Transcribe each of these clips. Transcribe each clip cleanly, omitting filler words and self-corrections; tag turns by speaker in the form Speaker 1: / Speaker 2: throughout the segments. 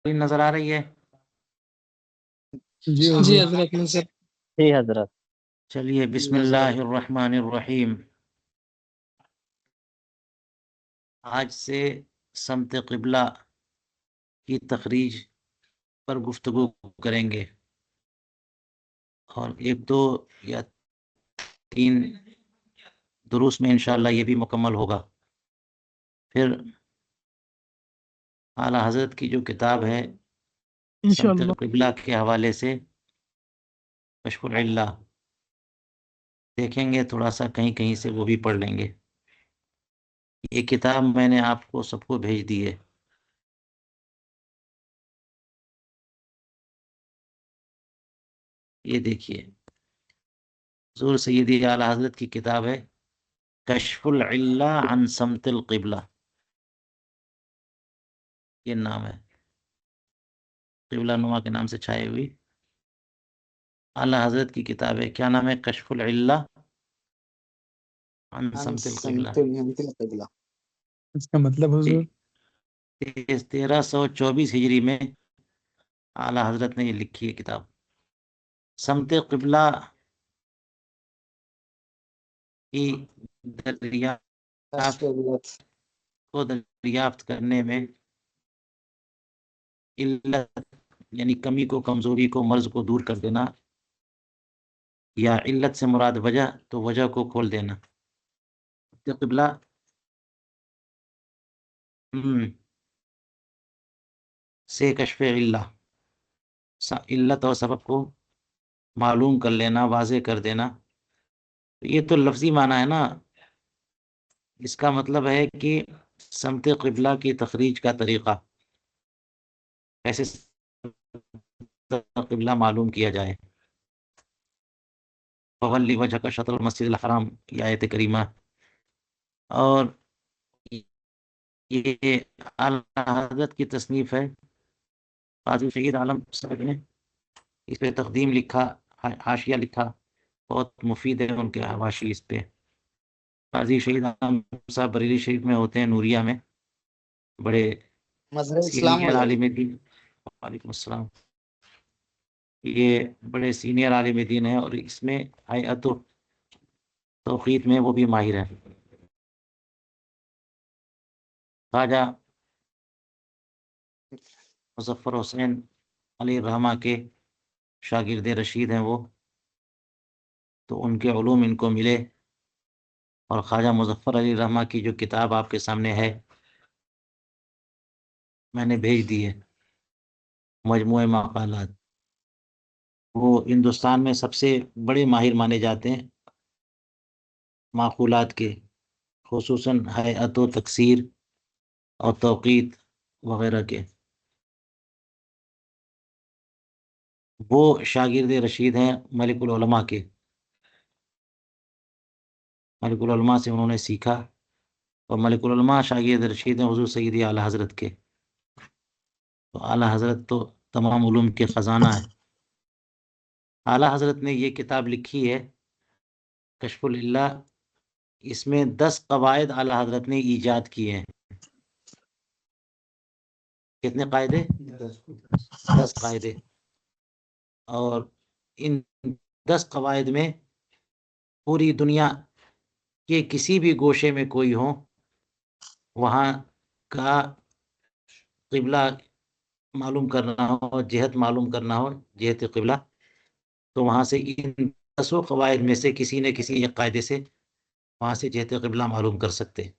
Speaker 1: नजर आ रही है?
Speaker 2: जी
Speaker 3: जी
Speaker 2: हुजूर।
Speaker 3: हजरत नजर।
Speaker 4: जी हजरत।
Speaker 1: चलिए, बिस्मिल्लाहिर्रहमानिर्रहीम। आज से समत क़िबला की तखरीज पर गुफ्तगू करेंगे और एक दो या तीन दुरूस में इंशाअल्लाह ये भी मुकम्मल होगा। फिर आला हज़रत की जो किताब है समत
Speaker 3: इंशाअल्लाह।
Speaker 1: क़िबला के हवाले से कश्फुल इल्ला देखेंगे, थोड़ा सा कहीं कहीं से वो भी पढ़ लेंगे। ये किताब मैंने आपको सबको भेज दी है। ये देखिए, हुज़ूर सय्यदी आला हज़रत की किताब है कश्फुल इल्ला अन समतिल क़िबला, ये नाम है। क़िबला नुमा के नाम से छाई हुई आला हज़रत की किताब है। क्या नाम है? कश्फुल इल्ला अन समतिल क़िबला।
Speaker 2: इसका मतलब हुजूर?
Speaker 1: 1324 हिजरी में आला हज़रत ने ये लिखी है किताब। समत क़िबला की दरियाफ्त को दरियाफ्त करने में इल्लत यानी कमी को, कमजोरी को, मर्ज को दूर कर देना, या इल्लत से मुराद वजह तो वजह को खोल देना। क़िबला से कश्फ इल्ला, इल्लत और सबब को मालूम कर लेना, वाज़े कर देना। ये तो लफ्ज़ी माना है ना। इसका मतलब है कि समत क़िबला की तखरीज का तरीक़ा, कैसे क़िबला मालूम किया जाए। फवल्ली वजहक शत्रुल मस्जिदिल हराम, ये आयत करीमा। और ये आला हज़रत की तसनीफ़ है। काज़ी शहीद आलम साहब ने इस पे तक़दीम लिखा, हाशिया लिखा, बहुत मुफीद है उनके हवाशी इस पे। काज़ी शहीद आलम साहब बरेली शरीफ में होते हैं, नूरिया में, बड़े सीनियर आलिम दीन। वालेकुम अस्सलाम। ये बड़े सीनियर आलिम दीन है और इसमें हयात तौक़ीत में वो भी माहिर है। ख्वाजा मुज़फ़्फ़र हुसैन अली रहमा के शागिर्द रशीद हैं वो, तो उनके उलूम इनको मिले। और ख्वाजा मुज़फ़्फ़र अली रहमा की जो किताब आपके सामने है, मैंने भेज दी है, मजमूए मक़ालात। वो हिंदुस्तान में सबसे बड़े माहिर माने जाते हैं माक़ूलात के, खुसूसन हयअत व तकसीर और तौक़ीत वग़ैरह के। वो शागिर्द रशीद हैं मलिकुल उलमा के। मलिकुल उलमा से उन्होंने सीखा और मलिकुल उलमा शागिर्द रशीद हैं हुज़ूर सय्यदी आला हज़रत के। तो आला हज़रत तो तमाम उलूम के ख़जाना है। आला हज़रत ने ये किताब लिखी है कश्फुल इल्ला। इसमें 10 कवायद आला हज़रत ने ईजाद किए हैं। कितने कायदे? 10 कायदे। और इन 10 कवायद में पूरी दुनिया के किसी भी गोशे में कोई हो, वहाँ का क़िबला मालूम करना हो, जिहत मालूम करना हो, जिहत क़िबला, तो वहाँ से इन 10 कवायद में से किसी न किसी एक कायदे से वहाँ से जिहत क़िबला मालूम कर सकते हैं।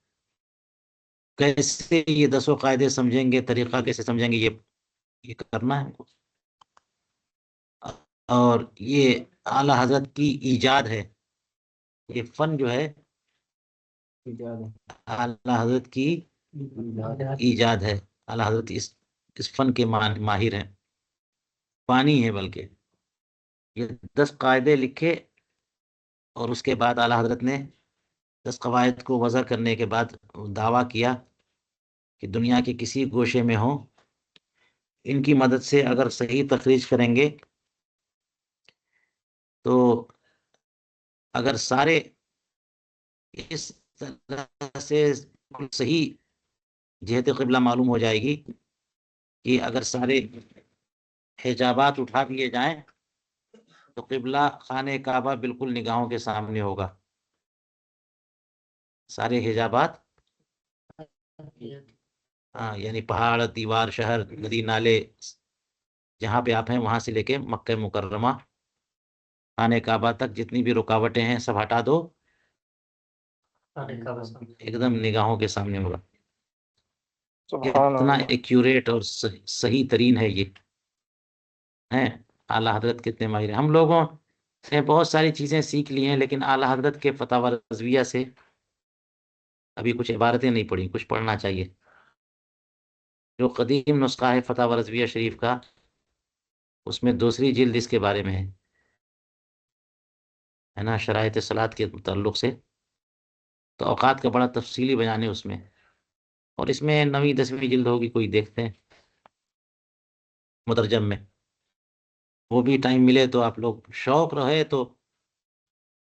Speaker 1: कैसे ये 10 कायदे समझेंगे, तरीक़ा कैसे समझेंगे, ये करना है हमको। और ये आला हज़रत की ईजाद है, ये फ़न जो है आला हज़रत की ईजाद है। आला हज़रत इस फ़न के माहिर हैं, पानी है बल्कि। ये 10 कायदे लिखे और उसके बाद आला हज़रत ने 10 कवायद को वज़ा करने के बाद दावा किया कि दुनिया के किसी गोशे में हो, इनकी मदद से अगर सही तखरीज करेंगे तो अगर सारे इस तरह से सही जिहत क़िबला मालूम हो जाएगी कि अगर सारे हिजाबात उठा दिए जाएं तो किबला खाने काबा बिल्कुल निगाहों के सामने होगा। सारे हिजाबात, हाँ, यानी पहाड़, दीवार, शहर, नदी, नाले, जहाँ पे आप हैं वहां से लेके मक्का मुकर्रमा, खाने काबा तक जितनी भी रुकावटें हैं सब हटा दो, एकदम निगाहों के सामने होगा।
Speaker 2: सुभान
Speaker 1: इतना
Speaker 2: अल्लाह।
Speaker 1: एक्यूरेट और सही तरीन है ये, है। आला हजरत कितने माहिर हैं। हम लोगों ने बहुत सारी चीजें सीख ली हैं, लेकिन आला हजरत के फतावा रज़विया से अभी कुछ इबारतें नहीं पढ़ी, कुछ पढ़ना चाहिए। जो कदीम नुस्खा है फतावा रज़विया शरीफ का, उसमें दूसरी जिल्द इसके बारे में है ना, शराइत सलात के ताल्लुक से। तो औकात का बड़ा तफसीली बयान है उसमें, और इसमें 9वीं 10वीं जिल्द होगी, कोई देखते हैं मुतरजम में। वो भी टाइम मिले तो, आप लोग शौक रहे तो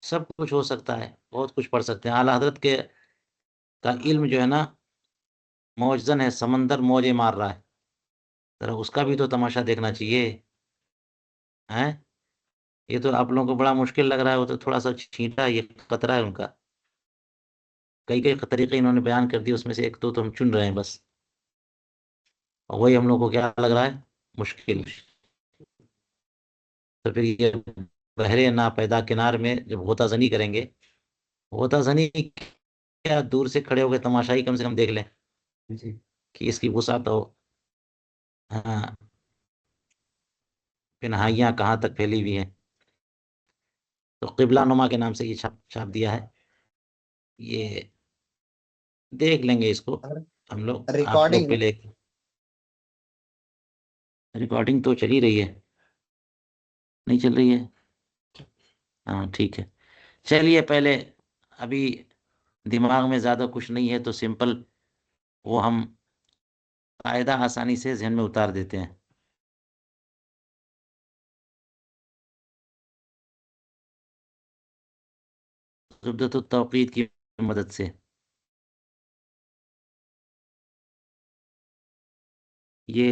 Speaker 1: सब कुछ हो सकता है, बहुत कुछ पढ़ सकते हैं। आला हजरत के का इल्म जो है ना, मौजन है, समंदर मौजे मार रहा है, जरा उसका भी तो तमाशा देखना चाहिए, हैं। ये तो आप लोगों को बड़ा मुश्किल लग रहा है, वो तो थोड़ा सा छींटा, ये कतरा है उनका। कई कई तरीके इन्होंने बयान कर दिए, उसमें से एक दो तो हम चुन रहे हैं बस, और वही हम लोग को क्या लग रहा है, मुश्किल। तो फिर ये बहरे ना पैदा किनार में जब होताजनी करेंगे, होताजनी क्या, दूर से खड़े होकर तमाशाई कम से कम देख लें जी, कि इसकी वुसअत हो। हाँ, पिनहाइयाँ कहाँ तक फैली हुई हैं। तो किबला नुमा के नाम से ये छाप छाप दिया है। ये देख लेंगे इसको हम लोग, आप लोग
Speaker 2: रिकॉर्डिंग
Speaker 1: पहले। रिकॉर्डिंग तो चली रही है, नहीं चल रही है? हाँ ठीक है, चलिए पहले, अभी दिमाग में ज़्यादा कुछ नहीं है तो सिंपल वो हम कायदा आसानी से जहन में उतार देते हैं। ज़ुब्दतुत तौक़ीद की मदद से ये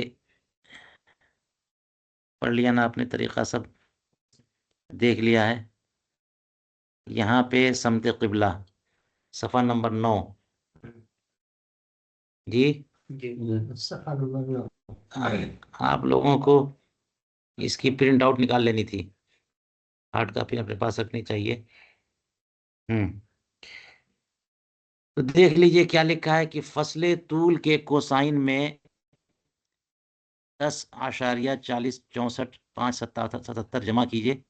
Speaker 1: पढ़ लिया ना आपने, तरीक़ा सब देख लिया है। यहाँ पे समते क़िबला, सफ़ा नंबर 9 जी। सफ़ा नंबर 9, आप लोगों को इसकी प्रिंट आउट निकाल लेनी थी, हार्ड कॉपी अपने पास रखनी चाहिए। हम्म, तो देख लीजिए क्या लिखा है कि फसले तूल के कोसाइन में 10,40 64 5 77 जमा कीजिए,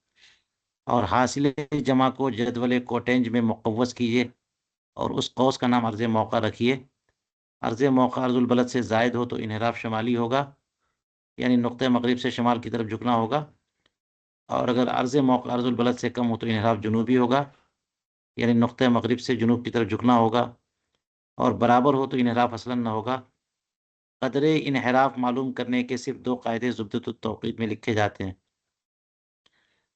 Speaker 1: और हासिल जमा को जदवल कोटेंज में मुक़व्वस कीजिए, और उस कौस का नाम अर्ज़ मौका रखिए। अर्ज़ मौका अर्जुल बलद से ज़ायद हो तो इन्हिराफ शमाली होगा, यानी नुक़्ते मग़रिब से शमाल की तरफ झुकना होगा, और अगर अर्ज़ मौका अर्जुल बलद से कम हो तो इन्हिराफ जुनूबी होगा, यानी नुक़्ते मग़रिब से जुनूब की तरफ झुकना होगा, और बराबर हो तो इन्हिराफ असलन न होगा। कदरे इन्हिराफ मालूम करने के सिर्फ दो कायदे ज़ुब्दतुत तौक़ीद में लिखे जाते हैं।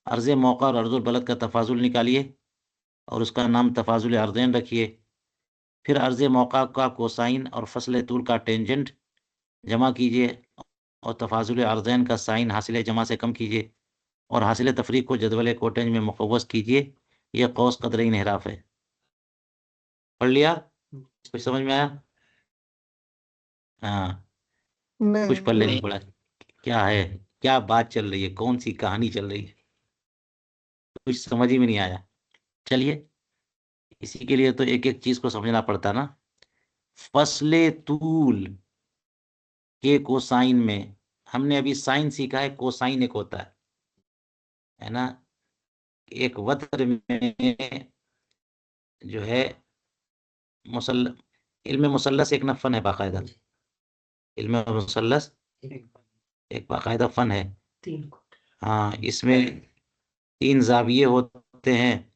Speaker 1: अर्ज़ मौका और अर्जुल बलद का तफाजुल निकालिए और उसका नाम तफाजुल अर्ज़ैन रखिए। फिर अर्ज़ मौका का कोसाइन और फसल तूल का टेंजेंट जमा कीजिए, और तफाजुल अर्ज़ैन का साइन हासिल जमा से कम कीजिए, और हासिल तफरीक को जदवल कोटेंज में मुक़व्वस कीजिए। यह कौस कदर इन्हिराफ है। पढ़ लिया? कुछ समझ में आया? हाँ, कुछ पढ़
Speaker 2: नहीं।
Speaker 1: लेनी पड़ा। क्या है, क्या बात चल रही है, कौन सी कहानी चल रही है, कुछ समझ ही में नहीं आया। चलिए, इसी के लिए तो एक एक चीज को समझना पड़ता ना। फसले तूल के कोसाइन में, हमने अभी साइन सीखा है, कोसाइन एक होता है ना। एक वक्र में जो है मुसल इल्म मुसल्लस एक फन है बाकायदा, इल्म मुसल्लस एक बाकायदा फन है। हाँ, इसमें 3 ज़ाविये होते हैं,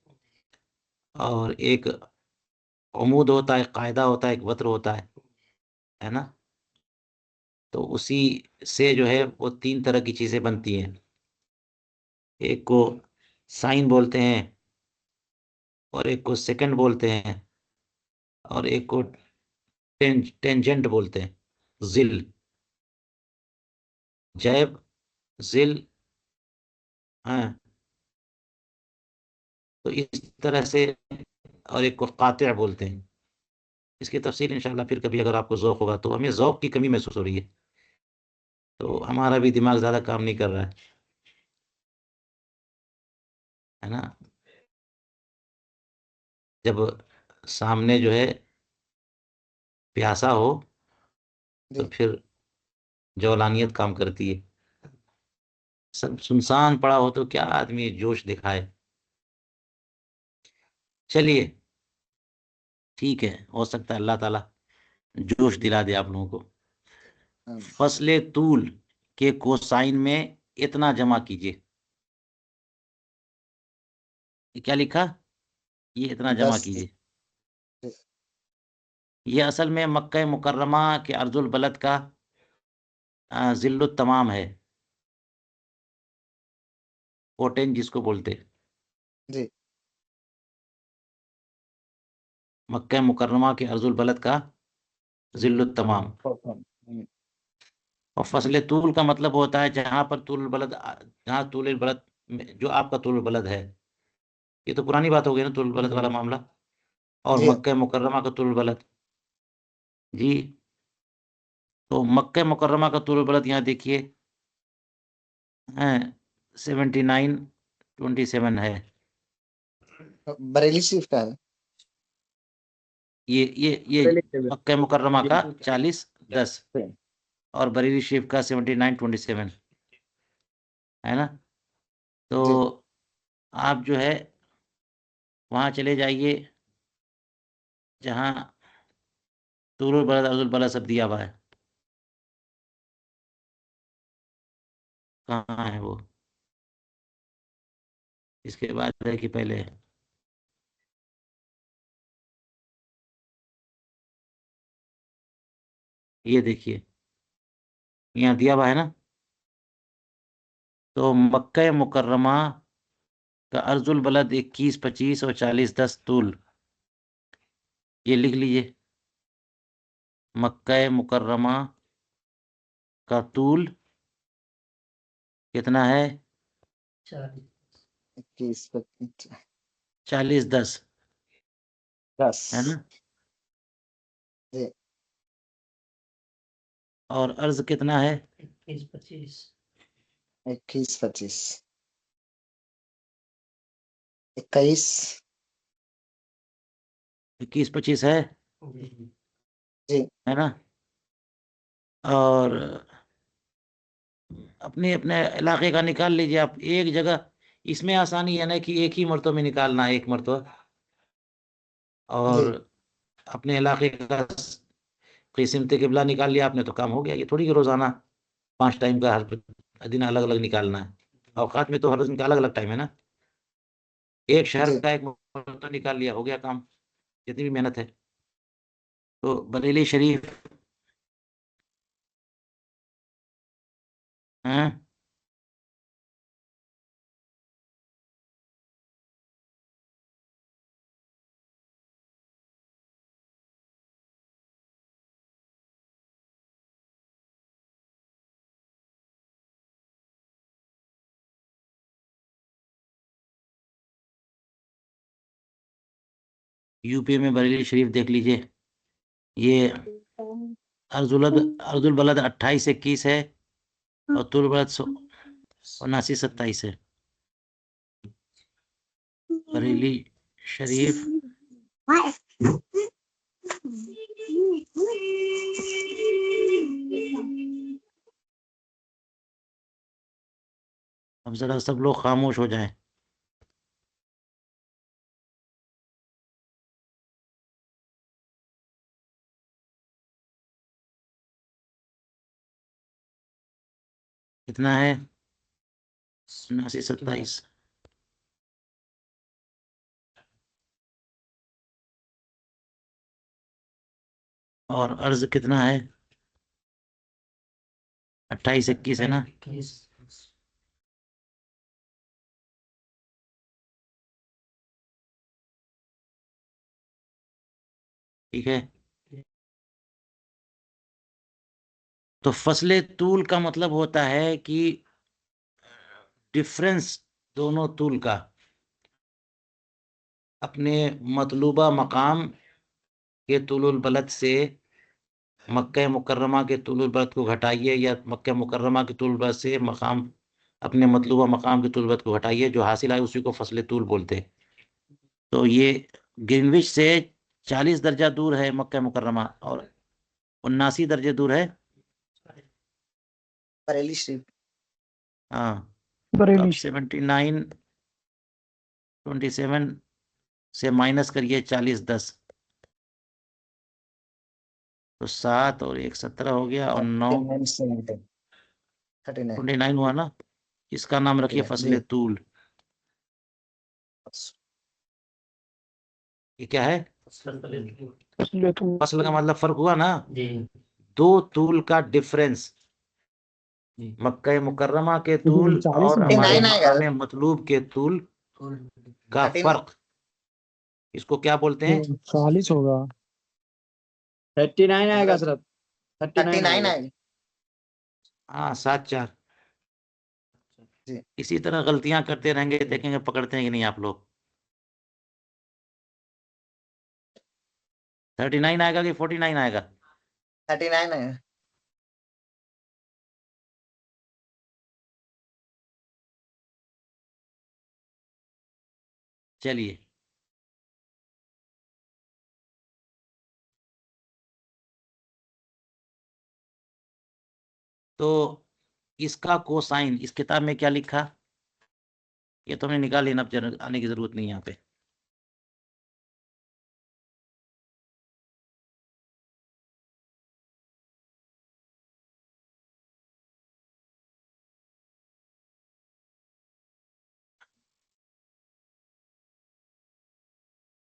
Speaker 1: और एक उमूद होता है, एक कायदा होता है, एक वक्र होता है ना। तो उसी से जो है वो 3 तरह की चीज़ें बनती हैं। एक को साइन बोलते हैं, और एक को सेकंड बोलते हैं, और एक को टेंजेंट बोलते हैं, जिल। जैब, जिल, हाँ, तो इस तरह से। और एक को कातिअ बोलते हैं। इसकी तफसील इंशाल्लाह फिर कभी अगर आपको ज़ौक होगा। तो हमें ज़ौक की कमी महसूस हो रही है, तो हमारा भी दिमाग ज़्यादा काम नहीं कर रहा है ना। जब सामने जो है प्यासा हो, तो
Speaker 2: जी।
Speaker 1: फिर जौलानियत काम करती है। सब सुनसान पड़ा हो तो क्या आदमी जोश दिखाए। चलिए, ठीक है, हो सकता है अल्लाह ताला जोश दिला दे आप लोगों को। फसले तूल के कोसाइन में इतना जमा कीजिए। ये क्या लिखा? ये इतना जमा
Speaker 2: 10।
Speaker 1: कीजिए। ये असल में मक्का मुकर्रमा के अर्जुल बलद का जिल्लुत तमाम है, कोटेन जिसको बोलते।
Speaker 2: जी।
Speaker 1: मक्का मुकर्रमा के अर्जुल बलद का जिल्लुत तमाम। और फसले तूल का मतलब होता है जहां पर तूल बलद, जहां तूल बलद जो आपका तूल बलद है। ये तो पुरानी बात हो गई ना, तूल बलद वाला मामला। और
Speaker 2: जी।
Speaker 1: मक्का मुकर्रमा का तूल बलद, जी। तो मक्का मुकर्रमा का तूल बलद यहाँ देखिए, 7927 है।
Speaker 2: बरेली शिफ्ट का है।
Speaker 1: ये मक्का मुकर्रमा का 4010, और बरेली शरीफ का 7927, है ना।
Speaker 2: जी।
Speaker 1: तो आप जो है वहाँ चले जाइए जहाँ तूरुल बलद अर्जुल बलद सब दिया हुआ है। कहाँ है वो? इसके बाद है कि पहले? ये देखिए, यहाँ दिया हुआ है ना। तो मक्का मुकर्रमा का अर्जुल बलद 21, 25 और 40, 10 तूल, ये लिख लीजिए। मक्का मुकर्रमा का तूल कितना है?
Speaker 2: 21, 25,
Speaker 1: 40, 10, है
Speaker 2: 10।
Speaker 1: ना।
Speaker 2: जी।
Speaker 1: और अर्ज कितना है?
Speaker 2: 21, 25, 21।
Speaker 1: 21, 25 है,
Speaker 2: जी।
Speaker 1: है ना। और अपने अपने इलाके का निकाल लीजिए आप एक जगह। इसमें आसानी है ना कि एक ही मरतबे में निकालना है, एक मरतबा। और
Speaker 2: जी।
Speaker 1: अपने इलाके का किस्मत किबला निकाल लिया आपने तो काम हो गया। ये थोड़ी कि रोजाना 5 टाइम का हर दिन अलग अलग निकालना है। औकात में तो हर दिन का अलग अलग टाइम है ना। एक शहर
Speaker 2: जी।
Speaker 1: का एक मरतबा निकाल लिया, हो गया काम, जितनी भी मेहनत है। तो बरेली शरीफ, हैं, यूपी में बरेली शरीफ देख लीजिए। ये अर्जुल अर्जुल बलद 28, 21 है, और तुल बलद 79, 27 है। बरेली शरीफ। अब जरा सब लोग खामोश हो जाएं। कितना है? 79, 27। और अर्ज कितना है? 28, 21 है ना। ठीक है। तो फसले तूल का मतलब होता है कि डिफरेंस दोनों तूल का अपने मतलूबा मकाम के तुलुल बलद से मक्का मुकर्रमा के तुलुल बलद को घटाइए, या मक्का मुकर्रमा के तुलुल बलद से मकाम अपने मतलूबा मकाम के तुलुल बलद को घटाइए, जो हासिल आए उसी को फसले तूल बोलते हैं। तो ये ग्रीनविच से 40 दर्जा दूर है मक्का मुकर्रमा, और 79 दर्जे दूर है
Speaker 2: बरेली शरीफ।
Speaker 1: हाँ। तो
Speaker 3: बरेली
Speaker 1: अब 79 27 से माइनस करिए 40 10, तो 7 और 1 17 हो गया, और 9 29 हुआ ना। इसका नाम रखिए फसले तूल। ये क्या है? फसल का मतलब फर्क हुआ ना, दो तूल का डिफरेंस, मक्का मुकर्रमा के तूल
Speaker 3: 40
Speaker 1: और
Speaker 3: में
Speaker 1: हमारे
Speaker 2: नहीं आएगा।
Speaker 1: मकाम मतलूब के तूल का
Speaker 2: 39
Speaker 1: फर्क, इसको क्या बोलते हैं?
Speaker 3: 40 होगा।
Speaker 4: 39 आएगा सर,
Speaker 2: 39
Speaker 4: आएगा।
Speaker 2: आएगा।
Speaker 1: हाँ 7 4।
Speaker 2: जी।
Speaker 1: इसी तरह गलतियां करते रहेंगे, देखेंगे पकड़ते हैं कि नहीं आप लोग। 39 आएगा कि 49 आएगा?
Speaker 2: 39 आएगा।
Speaker 1: चलिए, तो इसका कोसाइन इस किताब में क्या लिखा, ये तो हमने निकाल लेना, अब आने की जरूरत नहीं है यहाँ पे।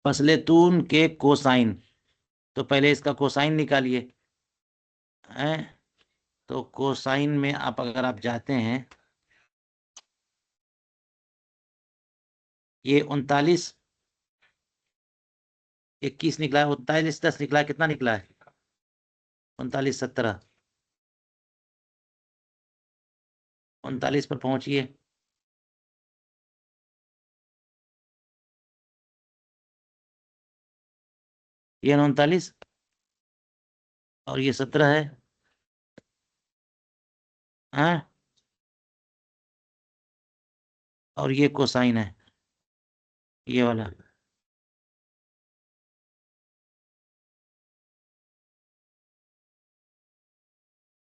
Speaker 1: फसले तून के कोसाइन, तो पहले इसका कोसाइन निकालिए हैं। तो कोसाइन में आप अगर आप जाते हैं, ये 39 21 निकला है, 39 10 निकला है, कितना निकला है? 39 17। 39 पर पहुंचिए, ये 39 और ये 17 है, हाँ? और ये कोसाइन है, ये वाला।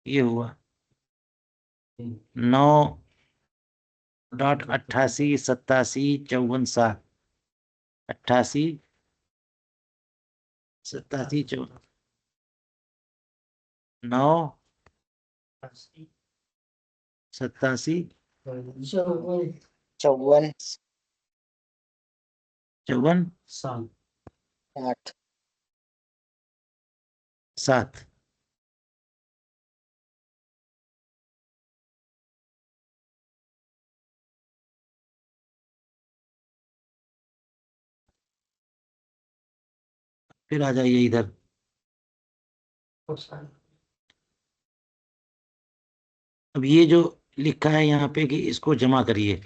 Speaker 1: ये हुआ 9.88 87 54 7, 88 87 9 87
Speaker 2: 54
Speaker 1: 54
Speaker 2: 8
Speaker 1: 7। फिर आ जाइए इधर, अब ये जो लिखा है यहाँ पे कि इसको जमा करिए,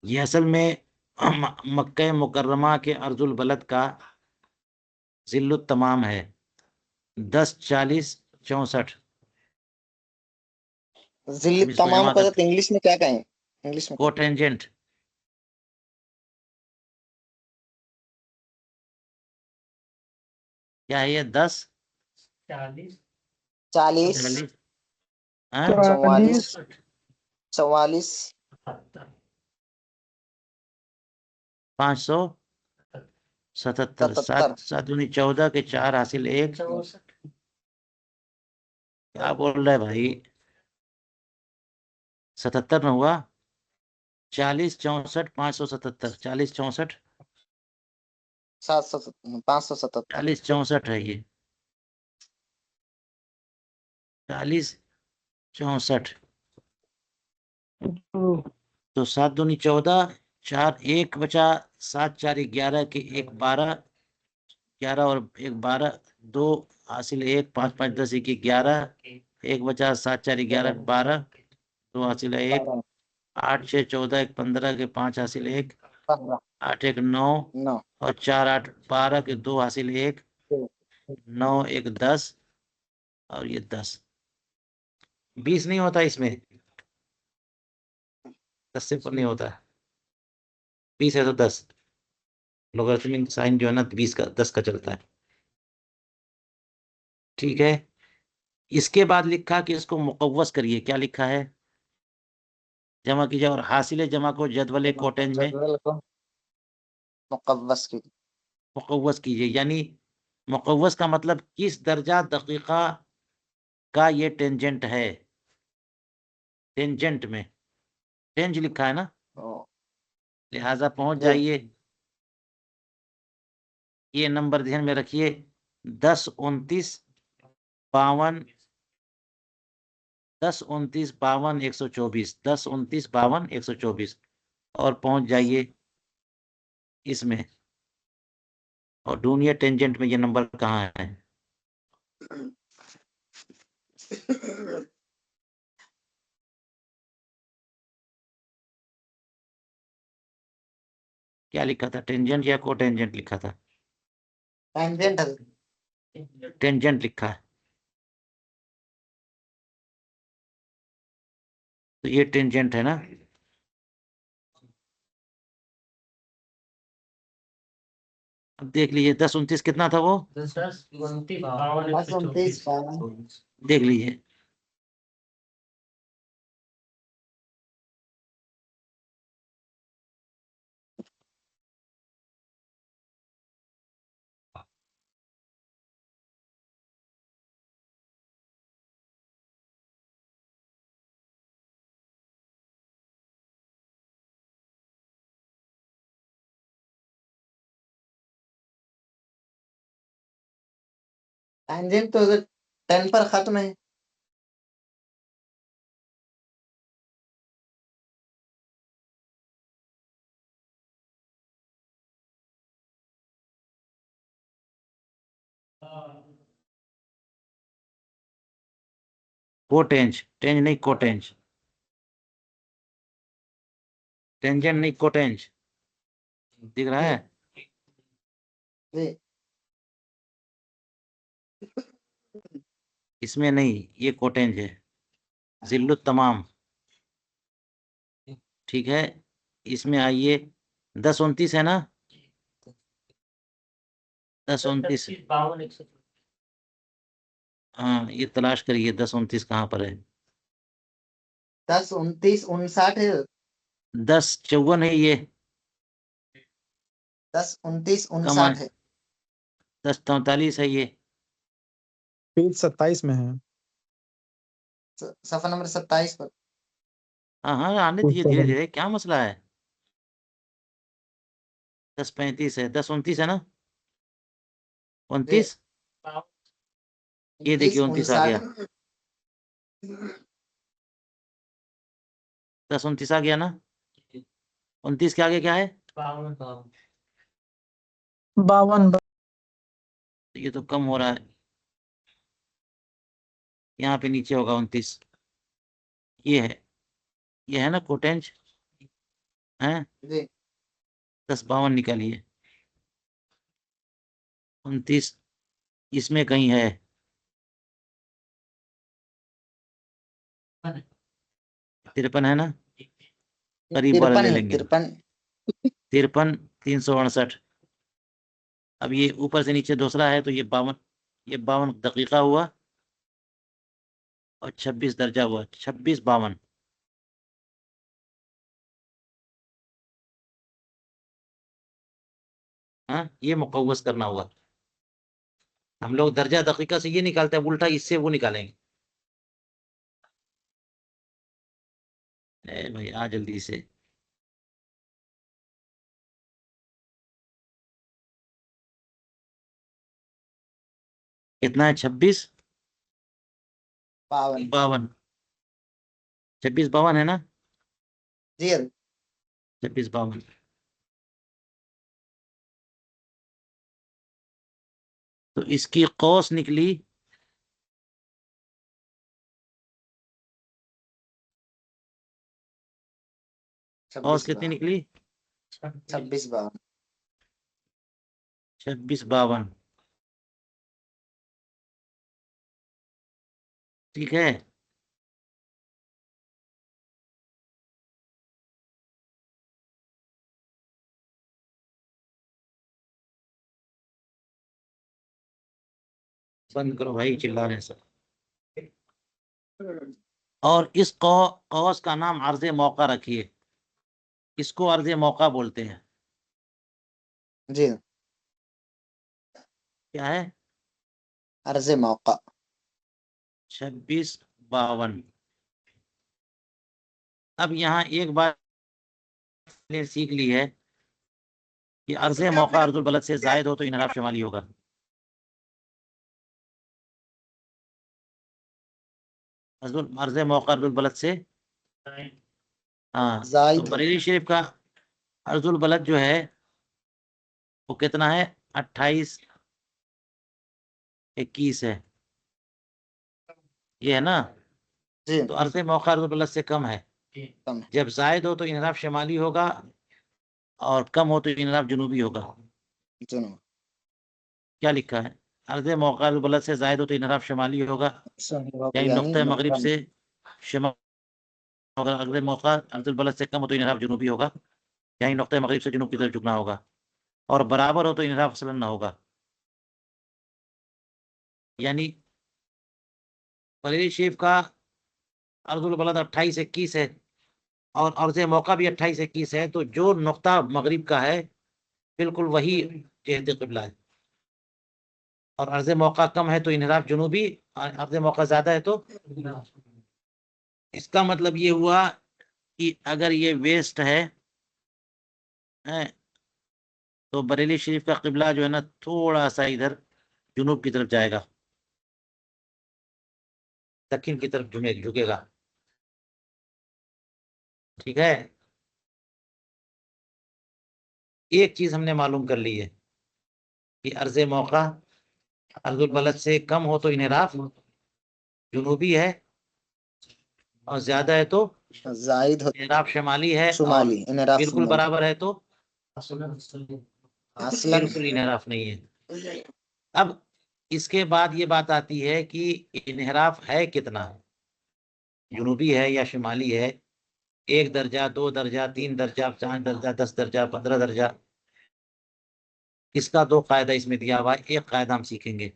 Speaker 1: ये असल में मक्का मुकर्रमा के अर्जुल बलद का जिल्लुत तमाम है, 10 40 64।
Speaker 2: जिल्ली
Speaker 1: हम इसको
Speaker 2: तमाम
Speaker 1: जमा
Speaker 2: को
Speaker 1: करते,
Speaker 2: तो इंग्लिश में क्या कहें? इंग्लिश में
Speaker 1: कोटेंजेंट, क्या है ये? 10
Speaker 2: 40
Speaker 1: 40 हाँ?
Speaker 2: 44 44
Speaker 1: 577 7 7 दूनी 14 के 4 हासिल 1। क्या बोल रहा है भाई? 77 में हुआ 40 64 577, 40 64
Speaker 2: 577
Speaker 1: 40 64 है ये, 40 64। तो 7 दूनी 14, 4 1 बचा, 7 4 11 के 1 12, 11 और 1 12, 2 हासिल 1, 5 5 10 1 11, 1 बचा 7 4 11 12, 2 हासिल है 1, 8 6 14 1 15 के 5 हासिल 1,
Speaker 2: 15
Speaker 1: 8 1 9
Speaker 2: 9
Speaker 1: और 4 8 12 के 2 हासिल 1, 9 1 10 और ये 10। 20 नहीं होता इसमें, 10 से ऊपर नहीं होता। 20 है तो 10, लोगरिथमिक साइन जो है ना 20 का 10 का चलता है। ठीक है, इसके बाद लिखा कि इसको मुकव्वस करिए। क्या लिखा है? जमा कीजिए और हासिल जमा को जदवल कोटेंज में
Speaker 2: जदवल को मुकव्वस की
Speaker 1: मुकव्वस कीजिए। यानी मुकव्वस का मतलब किस दर्जा दकीका का ये टेंजेंट है। टेंजेंट में टेंज लिखा है ना, लिहाजा पहुंच
Speaker 2: जी
Speaker 1: जाइए। ये नंबर ध्यान में रखिए, 10 29 52, 10 29 52 124, 10 29 52 124 और पहुंच जाइए इसमें और ढूंढिए टेंजेंट में ये नंबर कहाँ है। क्या लिखा था, टेंजेंट या कोटेंजेंट लिखा था?
Speaker 2: टेंजेंट
Speaker 1: टेंजेंट लिखा है, तो ये टेंजेंट है ना। अब देख लीजिए 10 29 कितना था वो,
Speaker 2: 10 29
Speaker 1: देख लीजिए।
Speaker 2: टेंजेंट तो 10 पर खत्म है।
Speaker 1: कोटेंज, टेंज नहीं कोटेंज, टेंजेंट नहीं कोटेंज, दिख रहा है?
Speaker 2: जी
Speaker 1: इसमें नहीं, ये कोटेंज है, जिल्लुत तमाम। ठीक है, इसमें आइए 10 29 है ना, 10 29। हाँ, ये तलाश करिए 10 29 कहाँ पर है।
Speaker 2: 10 29 59 है।
Speaker 1: 10 54 है ये,
Speaker 2: 10 29
Speaker 1: कमा
Speaker 2: 59 है।
Speaker 1: 10 43 है ये।
Speaker 3: पेज 27 में है।
Speaker 2: सफा नंबर 27 पर।
Speaker 1: हाँ हाँ, आने दीजिए धीरे धीरे, क्या मसला है। 10 35 है, 10 29 है ना,
Speaker 2: जी
Speaker 1: 29। ये देखिए 29 आ गया, 10 29 आ गया ना। 29 के आगे क्या है?
Speaker 3: 52।
Speaker 1: ये तो कम हो रहा है, यहाँ पे नीचे होगा 29। ये है ना कोटेंज है।
Speaker 2: जी
Speaker 1: 10 52 निकालिए, 29 इसमें कहीं है। 53 है ना, करीब वाला
Speaker 2: 53
Speaker 1: ले
Speaker 2: है
Speaker 1: लेंगे।
Speaker 2: 53।
Speaker 1: 53 368। अब ये ऊपर से नीचे दूसरा है तो ये 52, ये 52 दकीका हुआ और 26 दर्जा हुआ, 26 52। हाँ, ये मुकव्वस करना हुआ। हम लोग दर्जा दकीका से ये निकालते हैं, उल्टा इससे वो निकालेंगे। ए भाई आ जल्दी से। कितना है? 26
Speaker 2: 52
Speaker 1: 52, 26 52 है ना,
Speaker 2: जी
Speaker 1: 26 52। तो इसकी कौस निकली कॉस
Speaker 2: 26
Speaker 1: कितनी
Speaker 2: 52
Speaker 1: निकली?
Speaker 2: 26 52
Speaker 1: 26 52। ठीक है। बंद करो भाई चिल्लाने से। और इस कौस का नाम अर्ज़े मौका रखिए। इसको अर्ज़े मौका बोलते हैं।
Speaker 2: जी,
Speaker 1: क्या है?
Speaker 2: अर्ज़े मौका।
Speaker 1: 26 52। अब यहाँ एक बात ने सीख ली है कि अर्ज़े मौका अर्जुल बलद से जायद हो तो इनराफ शमाली होगा। अर्ज़े मौका अर्जुल बलद से, हाँ, तो
Speaker 2: जायद
Speaker 1: बरेली शरीफ का अर्जुल बलद जो है वो कितना है? 28 21 है। ये है ना?
Speaker 2: जी,
Speaker 1: तो अर्ज़े मौका अर्जुल बलद से कम है।
Speaker 2: कम है।
Speaker 1: जब जायद हो तो इनराफ शमाली होगा और कम हो तो इनराफ जुनूबी होगा।
Speaker 2: सुनो,
Speaker 1: क्या लिखा है? अर्ज़े मौका अर्जुल बलद से जायद हो तो इनराफ शमाली होगा, यानी
Speaker 2: यानी
Speaker 1: नुक्ता मगरिब
Speaker 2: नुक्ता
Speaker 1: से शमा, अगर अर्ज़े मौका अर्जुल बलद से कम हो तो इनराफ जुनूबी होगा, यानी नुक्ता मगरिब से जुनूब की तरफ झुकना होगा, और बराबर हो तो इनराफ असलन ना होगा। यानी बरेली शरीफ का अर्जुल बलद 28 21 है और अर्ज़े मौका भी 28 21 है, तो जो नुक्ता मगरिब का है बिल्कुल वही जिहत क़िबला है। और अर्ज़े मौका कम है तो इनराफ जुनूबी, और अर्ज़े मौका ज्यादा है तो, इसका मतलब ये हुआ कि अगर ये वेस्ट है तो बरेली शरीफ का क़िबला जो है ना थोड़ा सा इधर जुनूब की तरफ जाएगा, दक्षिण की तरफ झुकेगा। ठीक है। एक चीज हमने मालूम कर ली है कि अर्ज़े मौका अर्जुल बलद से कम हो तो इनराफ जुनूबी है, और ज्यादा है तो
Speaker 2: जायद हो
Speaker 1: इनराफ शमाली है, और
Speaker 2: शुमाली, इनराफ
Speaker 1: बिल्कुल
Speaker 2: शुमाली।
Speaker 1: बराबर है तो
Speaker 2: असलन
Speaker 1: बिल्कुल इनराफ नहीं है। अब इसके बाद ये बात आती है कि इनहराफ है कितना, जुनूबी है या शुमाली है, 1 दर्जा 2 दर्जा 3 दर्जा 4 दर्जा 10 दर्जा 15 दर्जा। इसका 2 कायदा इसमें दिया हुआ है, एक कायदा हम सीखेंगे।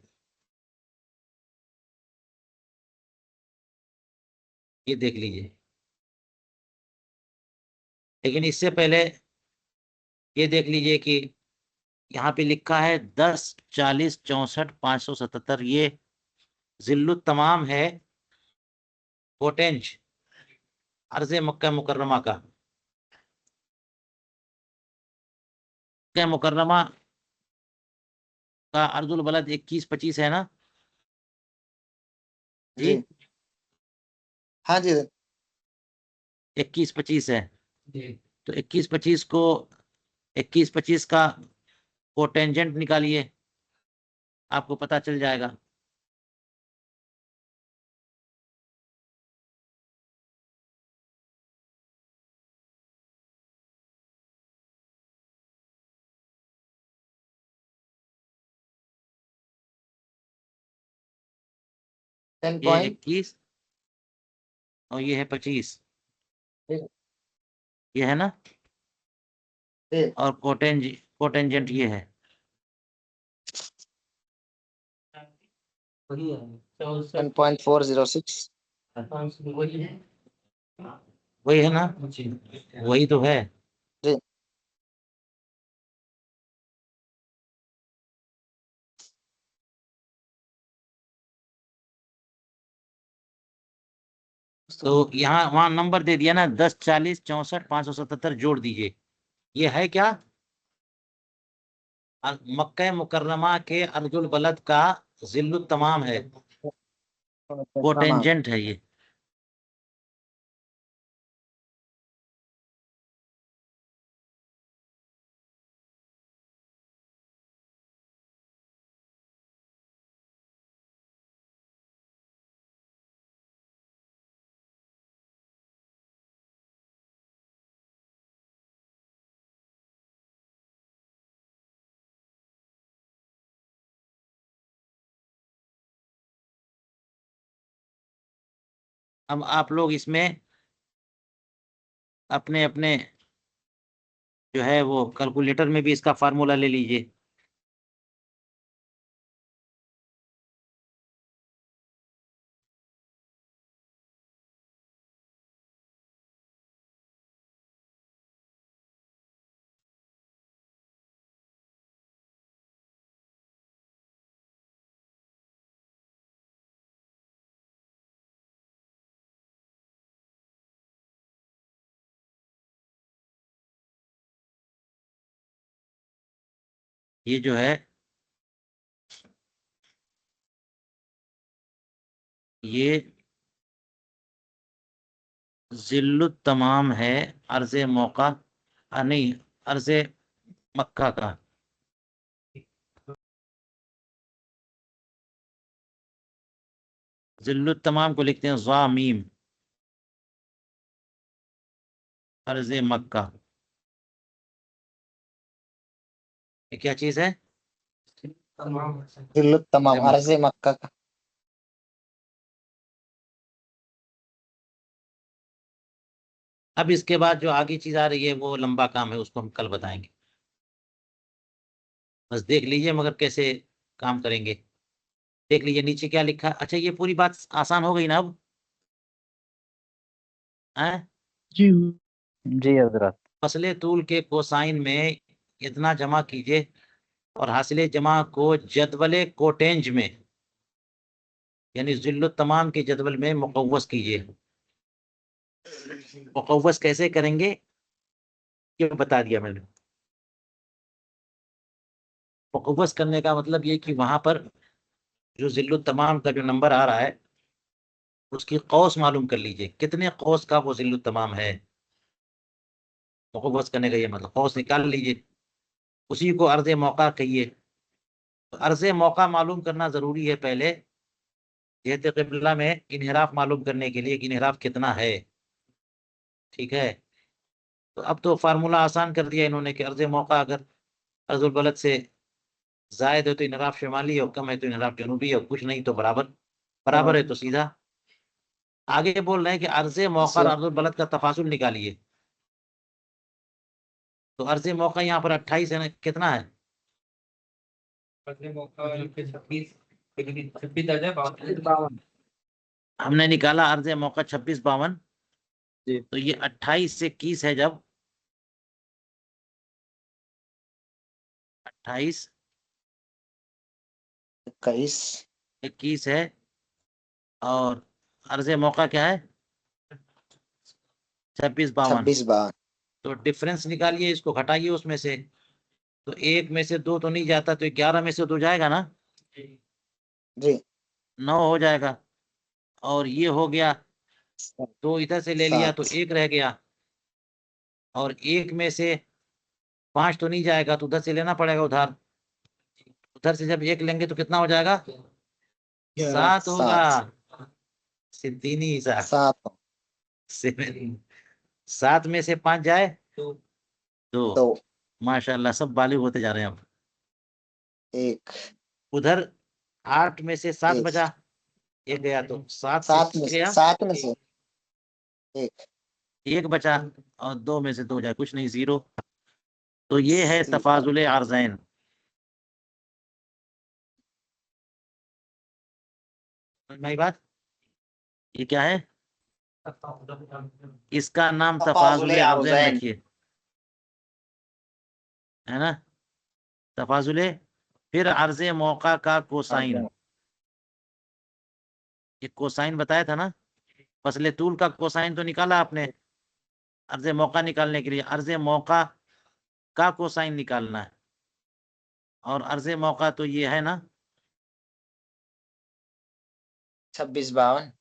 Speaker 1: ये देख लीजिए, लेकिन इससे पहले ये देख लीजिए कि यहाँ पे लिखा है 10 40 64 577, ये जिल्लुत तमाम है, पोटेंज अर्ज़े मक्का मुकर्रमा का। मक्का मुकर्रमा का अर्जुल बलद 21 25 है ना जी?
Speaker 2: जी, हाँ जी,
Speaker 1: 21 25 है। तो 21 25 को 21 25 का कोटेंजेंट निकालिए, आपको पता चल जाएगा।
Speaker 2: टेन
Speaker 1: ये
Speaker 2: पॉइंट
Speaker 1: 21 और ये है 25, ये है ना? और कोटेंजेंट ये है। वही है
Speaker 2: 10.406।
Speaker 1: वही है ना? वही तो है।
Speaker 2: जी,
Speaker 1: तो यहाँ वहां नंबर दे दिया ना, 10 40 64 577 जोड़ दीजिए। ये है क्या? मक्का मुकर्रमा के अर्जुल बलद का जिल्लुत तमाम है,
Speaker 2: तमाम।
Speaker 1: कोटेंजेंट है ये। अब आप लोग इसमें अपने अपने जो है वो कैलकुलेटर में भी इसका फार्मूला ले लीजिए। ये जो है ये जिल्लुत तमाम है अर्ज़े मौका, नहीं, अर्ज़े मक्का का। जिल्लुत तमाम को लिखते हैं ज़ा मीम, अर्ज़े मक्का। ये क्या चीज है?
Speaker 2: जिल्लुत तमाम
Speaker 1: अर्ज़े
Speaker 2: अर्ज़े
Speaker 1: मक्का।
Speaker 2: मक्का का।
Speaker 1: अब इसके बाद जो आगे चीज आ रही है वो लंबा काम है, उसको हम कल बताएंगे। बस देख लीजिए मगर कैसे काम करेंगे। देख लीजिए नीचे क्या लिखा है। अच्छा, ये पूरी बात आसान हो गई ना अब? हैं?
Speaker 3: जी
Speaker 4: जी हजरत।
Speaker 1: फसले तूल के कोसाइन में इतना जमा कीजिए और हासिले जमा को जदवले कोटेंज में यानी जिल्लुत तमाम के जदवल में मुकव्वस कीजिए। मुकव्वस कैसे करेंगे ये बता दिया मैंने। मुकव्वस करने का मतलब ये कि वहां पर जो जिल्लुत तमाम का जो नंबर आ रहा है उसकी कौस मालूम कर लीजिए, कितने कौस का वो जिल्लुत तमाम है। मुकव्वस करने का ये मतलब कौस निकाल लीजिए, उसी को अर्ज़े मौका कहिए। तो अर्ज़े मौका मालूम करना जरूरी है पहले, जहत क़िबला में इन्हिराफ मालूम करने के लिए कि इन्हिराफ कितना है। ठीक है, तो अब तो फार्मूला आसान कर दिया इन्होंने कि अर्ज़े मौका अगर अर्जुल बलद से जायद है तो इन्हिराफ शिमाली है, और कम है तो इन्हिराफ जनूबी है, और कुछ नहीं तो बराबर। बराबर है तो सीधा। आगे बोल रहे हैं कि अर्ज़े मौका और
Speaker 2: से
Speaker 1: अर्जुल बलद का तफासुल निकालिए। तो अर्ज़े मौका यहाँ पर 28 है ना, कितना है? हमने निकाला अर्ज़े मौका 2652।
Speaker 3: जी।
Speaker 1: तो ये 28 से 21 है, जब 28
Speaker 2: 21
Speaker 1: 21 है, और अर्ज़े मौका क्या है? 2652।
Speaker 2: 26 52।
Speaker 1: तो डिफरेंस निकालिए, इसको घटाइए उसमें से। तो एक में से दो तो नहीं जाता, तो 11 में से दो जाएगा ना,
Speaker 2: जी
Speaker 1: 9 हो जाएगा। और ये हो गया, दो इधर से ले लिया तो
Speaker 2: 7
Speaker 1: एक रह गया। और एक में से 5 तो नहीं जाएगा, तो उधर से लेना पड़ेगा उधार। उधर से जब एक लेंगे तो कितना हो जाएगा? 7 होगा।
Speaker 2: 7
Speaker 1: सिद्दीनी हिसाब
Speaker 2: 7
Speaker 1: 7। 7 में से 5 जाए तो
Speaker 2: तो
Speaker 1: माशाल्लाह सब बालिग होते जा रहे हैं अब।
Speaker 2: 1
Speaker 1: उधर 8 में से 7
Speaker 2: 1
Speaker 1: बचा, एक गया, तो 7 से 6 गया,
Speaker 2: 7 में से 1
Speaker 1: एक बचा, और 2 में से 2 जाए, कुछ नहीं, जीरो। तो ये है तफाजुल अर्ज़ैन। मेरी बात, ये क्या है? इसका नाम
Speaker 2: तफाजुल
Speaker 1: तफाजुल अर्ज़ैन
Speaker 2: अर्ज़ैन।
Speaker 1: रखिए, है ना? तफाजुल, फिर अर्ज़े मौका का कोसाइन। ये कोसाइन बताया था ना, फसले तूल का कोसाइन तो निकाला आपने। अर्ज़े मौका निकालने के लिए अर्ज़े मौका का कोसाइन निकालना है। और अर्ज़े मौका तो ये है ना,
Speaker 2: 26 52।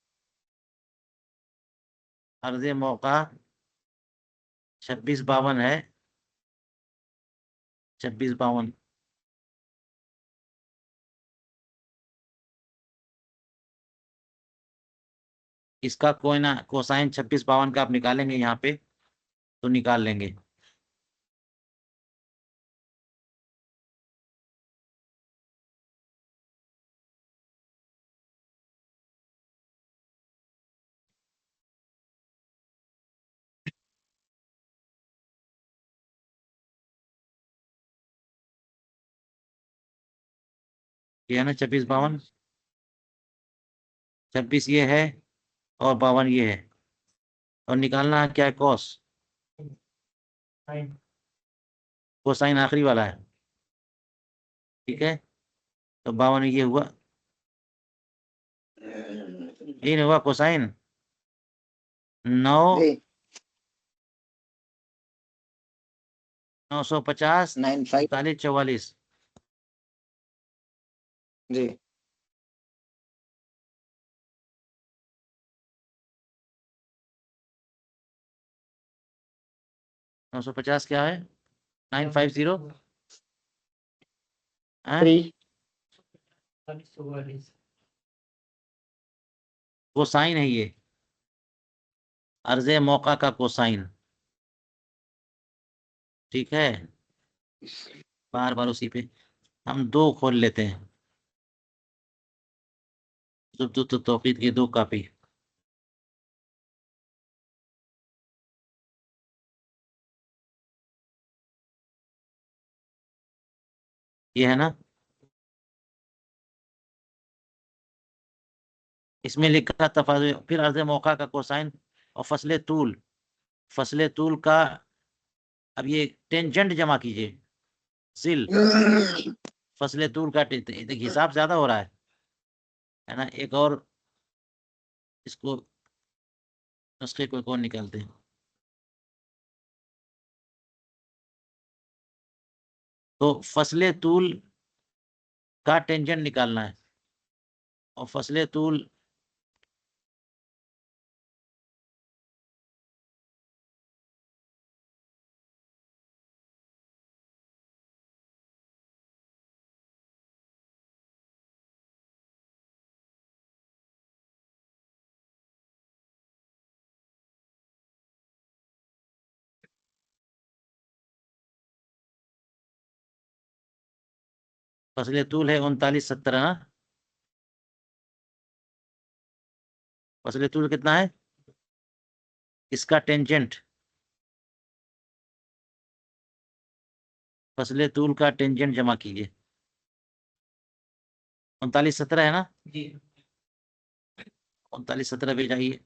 Speaker 1: अर्ज़े मौका 2652 है। 2652, इसका कोई ना कोसाइन 2652 का आप निकालेंगे यहाँ पे तो निकाल लेंगे। ये है ना 26 52, 26 ये है और 52 ये है, और निकालना है क्या है? कॉस, कोसाइन आखिरी वाला है, ठीक है। तो 52 ये हुआ, ये नहीं हुआ कोसाइन 9,
Speaker 2: जी
Speaker 1: 950
Speaker 2: 95
Speaker 1: 45 44,
Speaker 2: जी
Speaker 1: 950 क्या है? 950 है,
Speaker 2: 3
Speaker 1: कोसाइन है ये, अर्ज़े मौका का कोसाइन, ठीक है। बार बार उसी पे हम दो खोल लेते हैं, तो तौकीद की दो कापी, ये है ना, इसमें लिखा तफाजुल, फिर अर्ज़े मौका का कोसाइन और फसले तूल का, अब ये टेंजेंट जमा कीजिए, सिल फसले तूल का देखिए हिसाब ज्यादा हो रहा है ना। एक और इसको नुस्खे को एक और निकालते हैं, तो फसले तूल का टेंजेंट निकालना है, और फसले तूल फसले तूल है 3970 ना, फसले तूल कितना है? इसका टेंजेंट, फसले तूल का टेंजेंट जमा कीजिए, 3970 है ना, 3970 पे जाइए,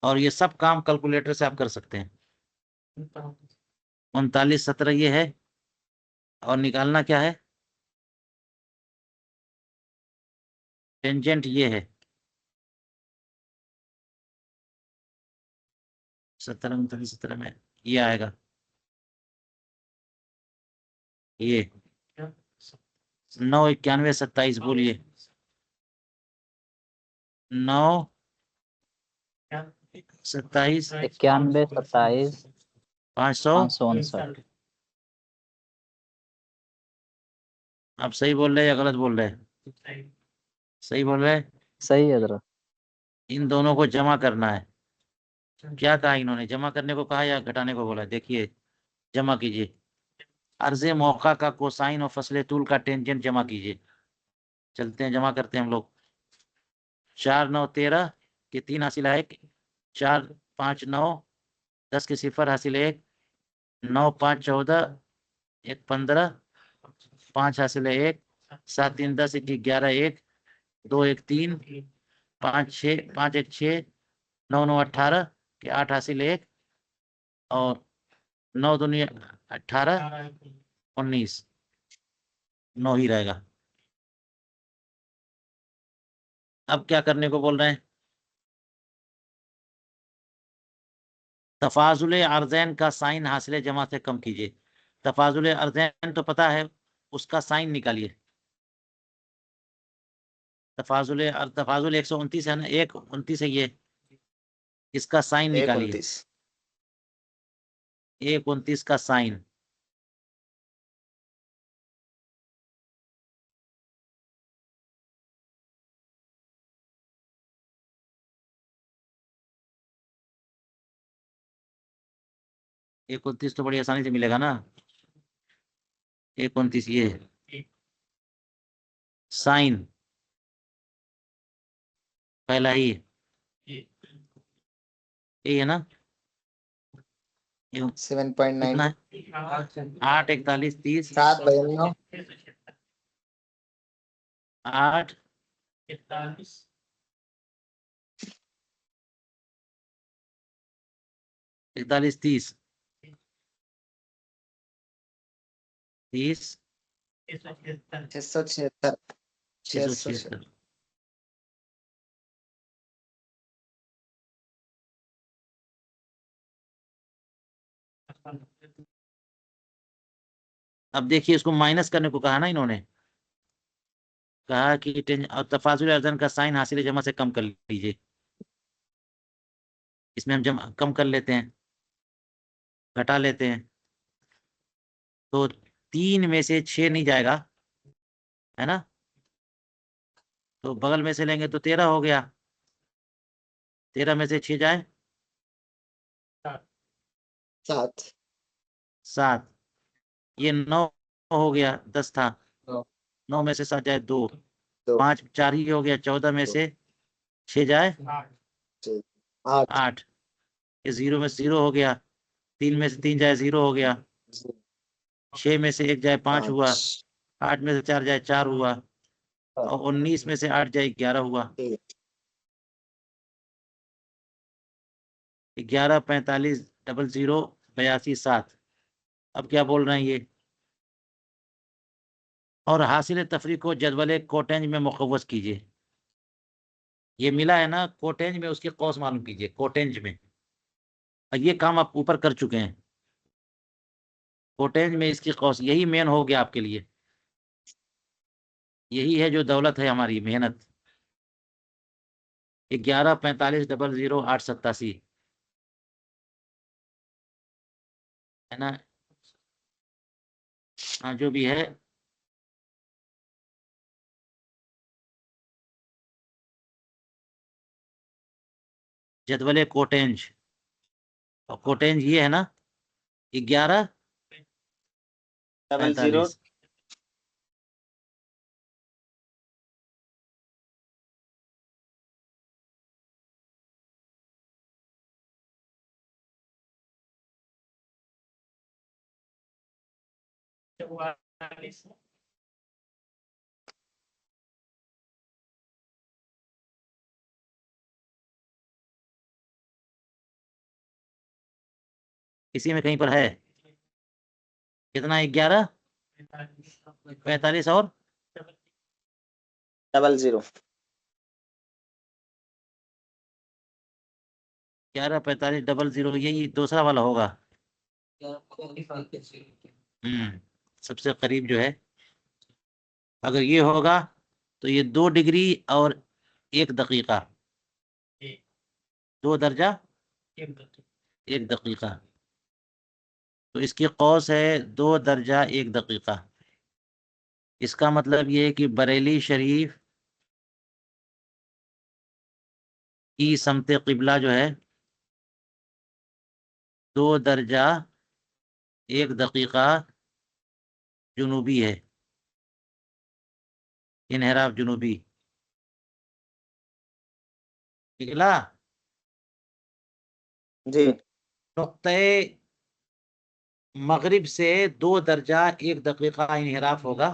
Speaker 1: और ये सब काम कैलकुलेटर से आप कर सकते हैं। 3970 ये है, और निकालना क्या है? टेंजेंट ये है 17 3970 में, ये आएगा, ये 9 91 27, बोलिए 9 27
Speaker 4: 91 27
Speaker 1: 500।
Speaker 4: 559।
Speaker 1: आप सही बोल रहे हैं या गलत बोल रहे हैं? सही बोल रहे हैं।
Speaker 4: सही है हजरत।
Speaker 1: इन दोनों को जमा करना है, क्या कहा इन्होंने? जमा करने को कहा या घटाने को बोला? देखिए, जमा कीजिए, अर्ज़े मौका का कोसाइन और फसले तूल का टेंजेंट जमा कीजिए। चलते हैं, जमा करते हैं हम लोग। 4 9 13 के 3 हासिल है 1, 4 5 9, 10 के 0 हासिल है 1, 9 5 14, 1 15, 5 हासिल है 1, 7 3 10, 1 11, 1 2 1 3, 5 6, 5 1 6, 9 9 18 के 8 हासिल है 1, और 9 दूनी 18, 19, 9 ही रहेगा। अब क्या करने को बोल रहे हैं? तफाजुल अर्ज़ैन का साइन हासिल जमा से कम कीजिए। तफाजुल अर्ज़ैन तो पता है, उसका साइन निकालिए। तफाजुल 129 है ना, 129 है ये, इसका साइन निकालिए,
Speaker 2: 129
Speaker 1: 129 का साइन, एक 29 तो बड़ी आसानी से मिलेगा ना, 129 ये है साइन, पहला ही यही है ना?
Speaker 2: 7.9
Speaker 1: कितना है? 8 41 30
Speaker 2: 7 92
Speaker 1: 8 41 30 30
Speaker 2: 676
Speaker 1: 676। अब देखिए, इसको माइनस करने को कहा ना इन्होंने, कहा कि और तफाजुल अर्जन का साइन हासिल जमा से कम कर लीजिए। इसमें हम जमा कम कर लेते हैं, घटा लेते हैं, तो 3 में से 6 नहीं जाएगा, है ना? तो बगल में से लेंगे तो 13 हो गया। 13 में से 6 जाए
Speaker 2: 7
Speaker 1: 7, ये 9 हो गया, 10 था,
Speaker 2: 9
Speaker 1: 9 में से 7 जाए 2,
Speaker 2: 2
Speaker 1: 5 4 ही हो गया, 14 में से 6 जाए
Speaker 2: 8
Speaker 1: 8, ये 0 में से 0 हो गया, 3 में से 3 जाए 0 हो गया, 6 में से 1 जाए 5 हुआ, 8 में से 4 जाए 4 हुआ, और 19 में से 8 जाए 11 हुआ। 11 45 00 82 7। अब क्या बोल रहे हैं ये? और हासिल तफरीक को जदवल कोटेंज में मुकव्वस कीजिए। ये मिला है ना कोटेंज में, उसके कौस मालूम कीजिए कोटेंज में। और ये काम आप ऊपर कर चुके हैं, कोटेंज में इसकी कौस, यही मेन हो गया आपके लिए। यही है जो दौलत है हमारी, मेहनत। 11 45 00 8 87, है ना? हाँ, जो भी है, जदवल कोटेंज, और कोटेंज ये है ना 11
Speaker 2: 00
Speaker 1: 45। इसी में कहीं पर है कितना? 11 45 और
Speaker 2: 00
Speaker 1: 11 45 00, यही दूसरा वाला होगा। सबसे करीब जो है, अगर ये होगा तो ये 2 डिग्री और 1 दकीका, 2 दर्जा 1 दकीका, तो इसकी कौस है 2 दर्जा 1 दकीका। इसका मतलब ये है कि बरेली शरीफ की समते क़िबला जो है 2 दर्जा 1 दकीका जुनूबी है, इनहराफ जुनूबी। निकला?
Speaker 2: जी
Speaker 1: नुक्ते मगरिब से 2 दर्जा 1 दकीका इनहराफ होगा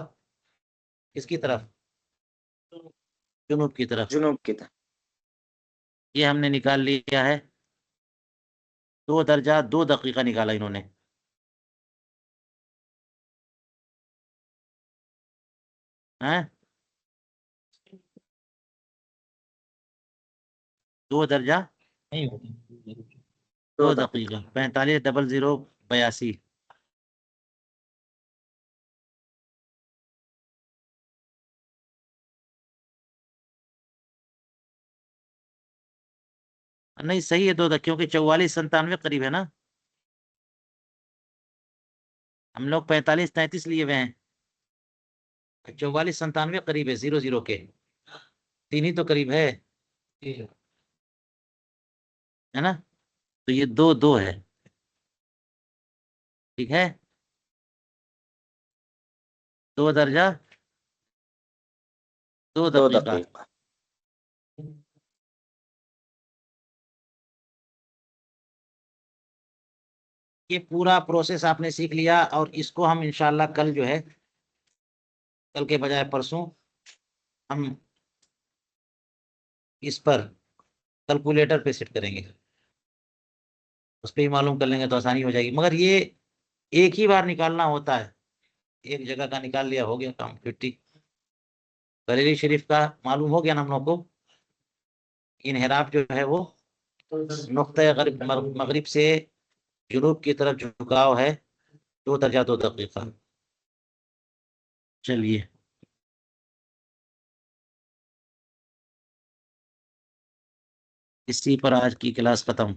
Speaker 1: किसकी तरफ? जुनूब की तरफ।
Speaker 2: जुनूब की तरफ।
Speaker 1: ये हमने निकाल लिया है, 2 दर्जा 2 दकीका निकाला इन्होंने। हैं? 2 दर्जा 2 दकीका 45 00 82। नहीं सही है, 2 क्योंकि 44 97 करीब है ना। हम लोग 45 33 लिए हुए हैं, 44 97 करीब है 00 के, 3 ही तो करीब है ना? तो ये 2 2 है, ठीक है? 2 दर्जा 2
Speaker 2: 2
Speaker 1: दकीका।
Speaker 2: दकीका
Speaker 1: ये पूरा प्रोसेस आपने सीख लिया और इसको हम इंशाल्लाह कल जो है, कल के बजाय परसों हम इस पर कैलकुलेटर पे सेट करेंगे, उस पर ही मालूम कर लेंगे तो आसानी हो जाएगी। मगर ये एक ही बार निकालना होता है, एक जगह का निकाल लिया हो गया काम 50। बरेली शरीफ का मालूम हो गया ना हम लोग को, इनहराफ जो है वो नुक्ता मगरिब से जुनूब की तरफ झुकाव है 2 दर्जा 2 दकीका। चलिए, इसी पर आज की क्लास खत्म।